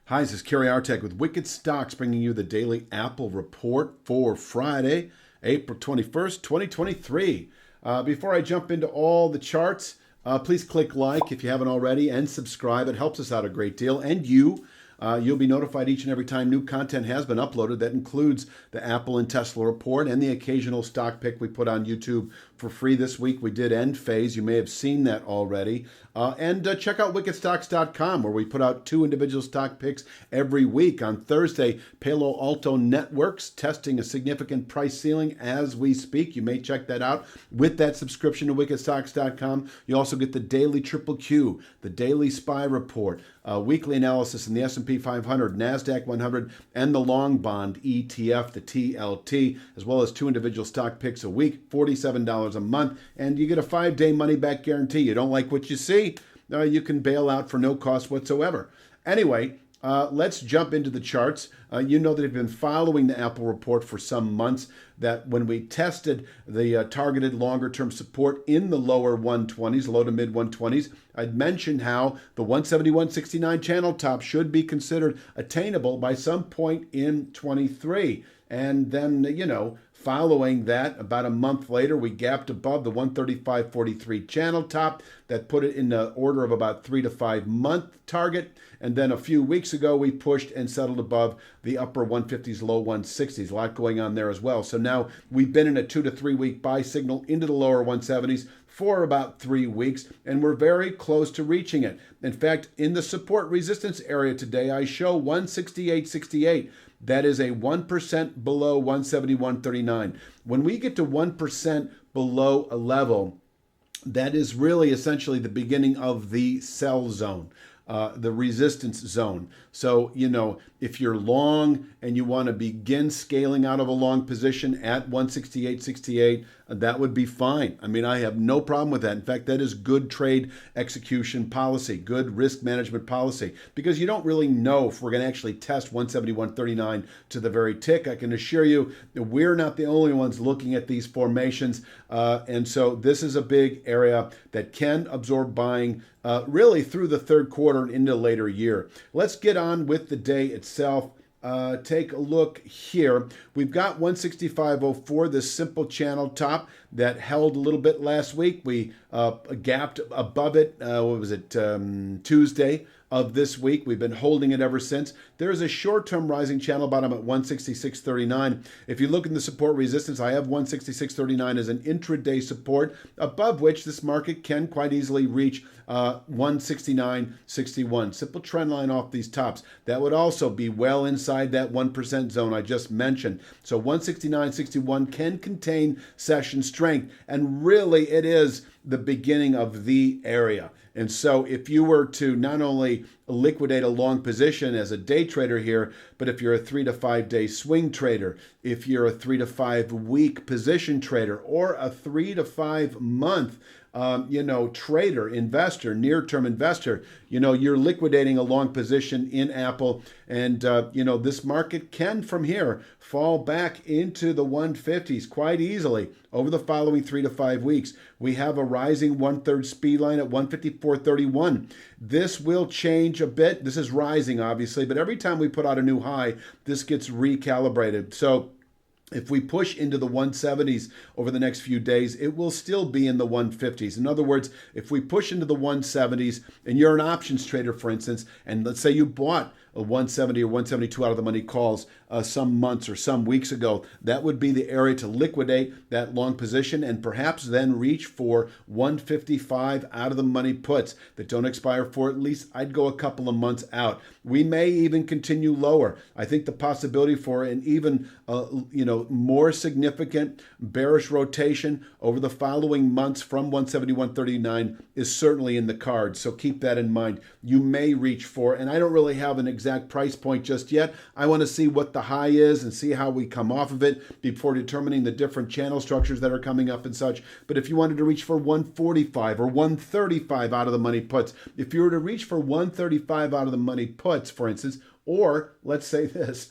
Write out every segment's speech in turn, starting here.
Hi, this is Kerry Artek with Wicked Stocks, bringing you the daily Apple report for Friday, April 21st, 2023. Before I jump into all the charts, please click like if you haven't already and subscribe. It helps us out a great deal. And you'll be notified each and every time new content has been uploaded. That includes the Apple and Tesla report and the occasional stock pick we put on YouTube for free. This week we did End Phase. You may have seen that already. And check out wickedstocks.com, where we put out 2 individual stock picks every week. On Thursday, Palo Alto Networks testing a significant price ceiling as we speak. You may check that out with that subscription to wickedstocks.com. You also get the daily Triple Q, the daily SPY report, weekly analysis in the S&P 500, NASDAQ 100, and the long bond ETF, the TLT, as well as 2 individual stock picks a week, $47 a month, and you get a 5-day money-back guarantee. You don't like what you see, you can bail out for no cost whatsoever. Anyway, let's jump into the charts. You know that I've been following the Apple report for some months, that when we tested the targeted longer-term support in the lower 120s, low to mid 120s, I'd mentioned how the 171.69 channel top should be considered attainable by some point in 23. And then, following that, about a month later, we gapped above the 135.43 channel top. That put it in the order of about 3 to 5 month target. And then a few weeks ago, we pushed and settled above the upper 150s, low 160s. A lot going on there as well. So now we've been in a 2 to 3 week buy signal into the lower 170s for about 3 weeks, and we're very close to reaching it. In fact, in the support resistance area today, I show 168.68. That is a 1% below 171.39. When we get to 1% below a level, that is really essentially the beginning of the sell zone, the resistance zone. So, if you're long and you want to begin scaling out of a long position at 168.68, that would be fine. I mean, I have no problem with that. In fact, that is good trade execution policy, good risk management policy, because you don't really know if we're going to actually test 171.39 to the very tick. I can assure you that we're not the only ones looking at these formations. And so this is a big area that can absorb buying really through the third quarter and into the later year. Let's get on with the day itself. Take a look here. We've got 165.04, this simple channel top that held a little bit last week. We gapped above it, Tuesday of this week. We've been holding it ever since. There is a short-term rising channel bottom at 166.39. If you look in the support resistance, I have 166.39 as an intraday support, above which this market can quite easily reach 169.61. Simple trend line off these tops. That would also be well inside that 1% zone I just mentioned. So 169.61 can contain session strength, and really it is the beginning of the area. And so if you were to not only liquidate a long position as a day trader here, but if you're a 3 to 5 day swing trader, if you're a 3 to 5 week position trader, or a 3 to 5 month trader, investor, near-term investor, you're liquidating a long position in Apple. And, this market can from here fall back into the 150s quite easily over the following 3 to 5 weeks. We have a rising 1/3 speed line at 154.31. This will change a bit. This is rising, obviously, but every time we put out a new high, this gets recalibrated. So if we push into the 170s over the next few days, it will still be in the 150s. In other words, if we push into the 170s, and you're an options trader, for instance, and let's say you bought a 170 or 172 out of the money calls some months or some weeks ago, that would be the area to liquidate that long position and perhaps then reach for 155 out of the money puts that don't expire for at least, I'd go a couple of months out. We may even continue lower. I think the possibility for an even more significant bearish rotation over the following months from 171.39 is certainly in the cards. So keep that in mind. You may reach for, and I don't really have an exact price point just yet. I want to see what the high is and see how we come off of it before determining the different channel structures that are coming up and such. But if you wanted to reach for 145 or 135 out of the money puts, if you were to reach for 135 out of the money puts, for instance, or let's say this,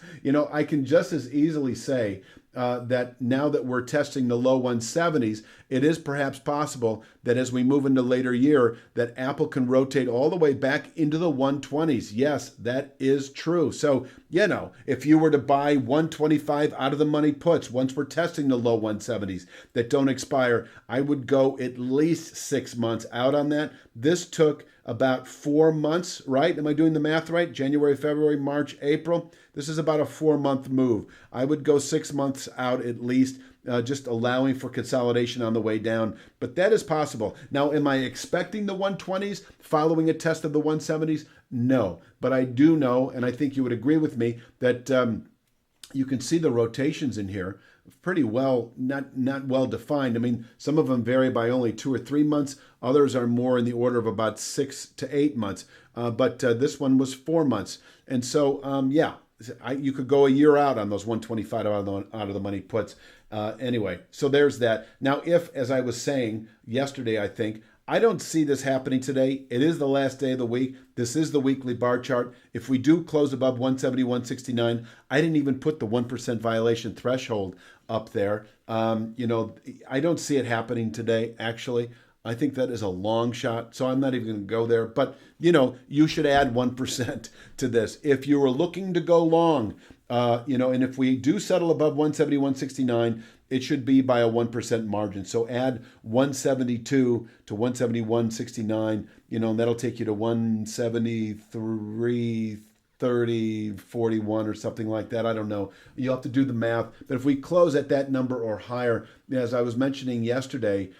I can just as easily say that now that we're testing the low 170s, it is perhaps possible that as we move into later year, that Apple can rotate all the way back into the 120s. Yes, that is true. So, if you were to buy 125 out of the money puts, once we're testing the low 170s that don't expire, I would go at least 6 months out on that. This took about 4 months, right? Am I doing the math right? January, February, March, April. This is about a 4-month move. I would go 6 months out at least, just allowing for consolidation on the way down. But that is possible. Now, am I expecting the 120s following a test of the 170s? No. But I do know, and I think you would agree with me, that you can see the rotations in here pretty well, not well defined. I mean, some of them vary by only 2 or 3 months. Others are more in the order of about 6 to 8 months. But this one was 4 months. And so, you could go a year out on those 125 out of the money puts. Anyway, so there's that. Now, if, as I was saying yesterday, I don't see this happening today. It is the last day of the week. This is the weekly bar chart. If we do close above 170, 169, I didn't even put the 1% violation threshold up there. I don't see it happening today, actually. I think that is a long shot, so I'm not even going to go there. But, you should add 1% to this. If you were looking to go long, and if we do settle above 170, 169, it should be by a 1% margin. So add 172 to 171.69, and that'll take you to 173.30.41 or something like that. I don't know. You'll have to do the math. But if we close at that number or higher, as I was mentioning yesterday,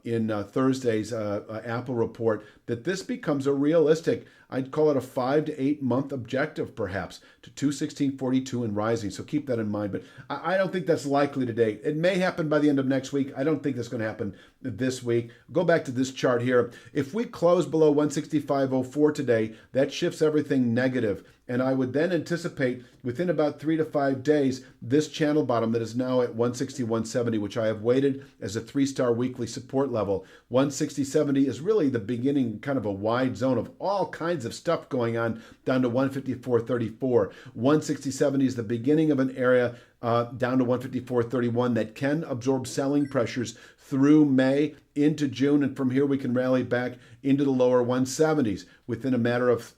in Thursday's Apple report, that this becomes a realistic, I'd call it a 5 to 8 month objective, perhaps, to 216.42 and rising. So keep that in mind. But I don't think that's likely today. It may happen by the end of next week. I don't think that's going to happen this week. Go back to this chart here. If we close below 165.04 today, that shifts everything negative. And I would then anticipate within about 3 to 5 days, this channel bottom that is now at 160.170, which I have weighted as a 3-star weekly support level. 160.70 is really the beginning, kind of a wide zone of all kinds of stuff going on, down to 154.34. 160.70 is the beginning of an area down to 154.31 that can absorb selling pressures through May into June, and from here we can rally back into the lower 170s within a matter of,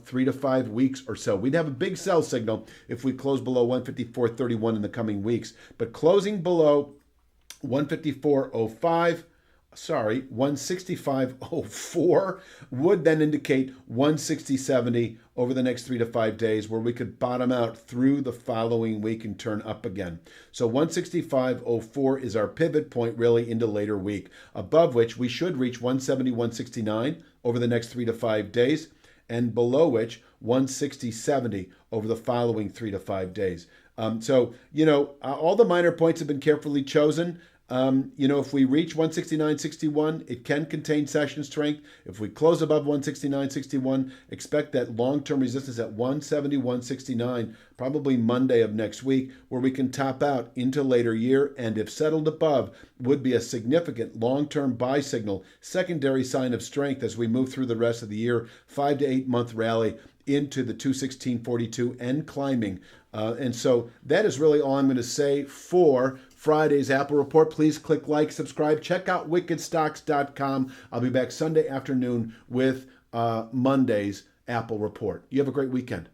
3 to 5 weeks or so. We'd have a big sell signal if we close below 154.31 in the coming weeks, but closing below 165.04 would then indicate 160.70 over the next 3 to 5 days, where we could bottom out through the following week and turn up again. So 165.04 is our pivot point really into later week, above which we should reach 170.169 over the next 3 to 5 days, and below which 160.70 over the following 3 to 5 days. All the minor points have been carefully chosen. If we reach 169.61, it can contain session strength. If we close above 169.61, expect that long-term resistance at 171.69, probably Monday of next week, where we can top out into later year, and if settled above, would be a significant long-term buy signal, secondary sign of strength as we move through the rest of the year, 5 to 8 month rally into the 216.42 and climbing. And so that is really all I'm going to say for Friday's Apple Report. Please click like, subscribe, check out wickedstocks.com. I'll be back Sunday afternoon with Monday's Apple Report. You have a great weekend.